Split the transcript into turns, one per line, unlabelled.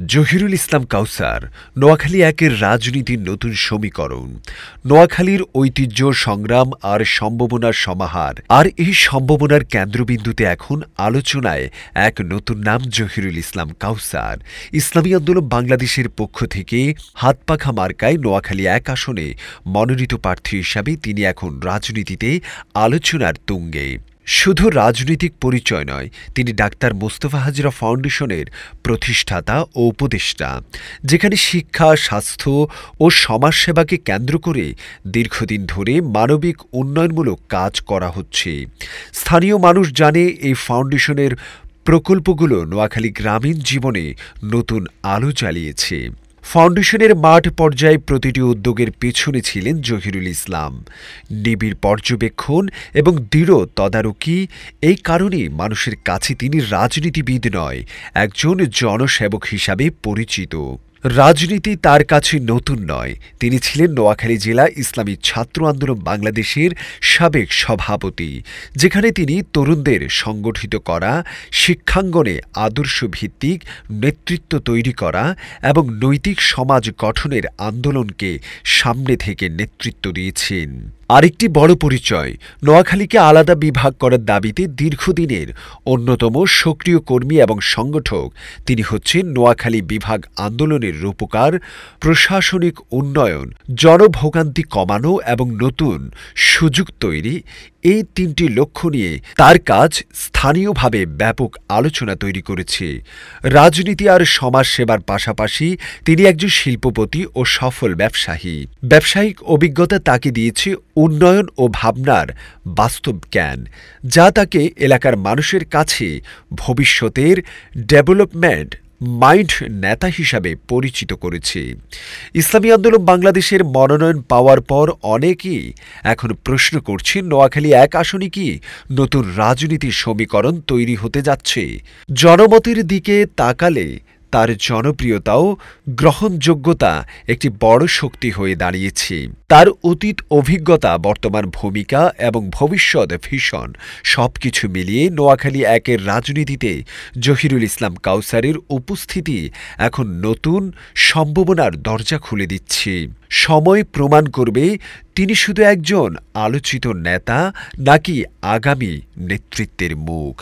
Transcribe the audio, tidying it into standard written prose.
জহিরুল ইসলাম কাউসার নোয়াখালী একের রাজনীতির নতুন সমীকরণ। নোয়াখালীর ঐতিহ্য, সংগ্রাম আর সম্ভাবনার সমাহার। আর এই সম্ভাবনার কেন্দ্রবিন্দুতে এখন আলোচনায় এক নতুন নাম, জহিরুল ইসলাম কাউসার। ইসলামী আন্দোলন বাংলাদেশের পক্ষ থেকে হাতপাখা মার্কায় নোয়াখালী এক আসনে মনোনীত প্রার্থী হিসাবে তিনি এখন রাজনীতিতে আলোচনার তুঙ্গে। শুধু রাজনৈতিক পরিচয় নয়, তিনি ডাক্তার মোস্তফা হাজরা ফাউন্ডেশনের প্রতিষ্ঠাতা ও উপদেষ্টা, যেখানে শিক্ষা, স্বাস্থ্য ও সমাজসেবাকে কেন্দ্র করে দীর্ঘদিন ধরে মানবিক উন্নয়নমূলক কাজ করা হচ্ছে। স্থানীয় মানুষ জানে এই ফাউন্ডেশনের প্রকল্পগুলো নোয়াখালী গ্রামীণ জীবনে নতুন আলো জ্বালিয়েছে। ফাউন্ডেশনের মাঠ পর্যায়ে প্রতিটি উদ্যোগের পেছনে ছিলেন জহিরুল ইসলাম। নিবিড় পর্যবেক্ষণ এবং দৃঢ় তদারকি, এই কারণে মানুষের কাছে তিনি রাজনীতিবিদ নয়, একজন জনসেবক হিসাবে পরিচিত। রাজনীতি তার কাছে নতুন নয়। তিনি ছিলেন নোয়াখালী জেলা ইসলামী ছাত্র আন্দোলন বাংলাদেশের সাবেক সভাপতি, যেখানে তিনি তরুণদের সংগঠিত করা, শিক্ষাঙ্গনে আদর্শভিত্তিক নেতৃত্ব তৈরি করা এবং নৈতিক সমাজ গঠনের আন্দোলনকে সামনে থেকে নেতৃত্ব দিয়েছেন। আরেকটি বড় পরিচয়, নোয়াখালীকে আলাদা বিভাগ করার দাবিতে দীর্ঘদিনের অন্যতম সক্রিয় কর্মী এবং সংগঠক তিনি হচ্ছেন নোয়াখালী বিভাগ আন্দোলনের রূপকার। প্রশাসনিক উন্নয়ন, জনভোগান্তি কমানো এবং নতুন সুযোগ তৈরি, এই তিনটি লক্ষ্য নিয়ে তার কাজ স্থানীয়ভাবে ব্যাপক আলোচনা তৈরি করেছে। রাজনীতি আর সমাজসেবার পাশাপাশি তিনি একজন শিল্পপতি ও সফল ব্যবসায়ী। ব্যবসায়িক অভিজ্ঞতা তাকে দিয়েছে উন্নয়ন ও ভাবনার বাস্তব জ্ঞান, যা তাকে এলাকার মানুষের কাছে ভবিষ্যতের ডেভেলপমেন্ট মাইন্ড নেতা হিসাবে পরিচিত করেছে। ইসলামী আন্দোলন বাংলাদেশের মনোনয়ন পাওয়ার পর অনেকেই এখন প্রশ্ন করছেন, নোয়াখালী এক আসনে কি নতুন রাজনীতির সমীকরণ তৈরি হতে যাচ্ছে? জনমতের দিকে তাকালে তার জনপ্রিয়তাও গ্রহণযোগ্যতা একটি বড় শক্তি হয়ে দাঁড়িয়েছে। তার অতীত অভিজ্ঞতা, বর্তমান ভূমিকা এবং ভবিষ্যৎ ভিশন সবকিছু মিলিয়ে নোয়াখালী একের রাজনীতিতে জহিরুল ইসলাম কাউসারের উপস্থিতি এখন নতুন সম্ভাবনার দরজা খুলে দিচ্ছে। সময় প্রমাণ করবে তিনি শুধু একজন আলোচিত নেতা নাকি আগামী নেতৃত্বের মুখ।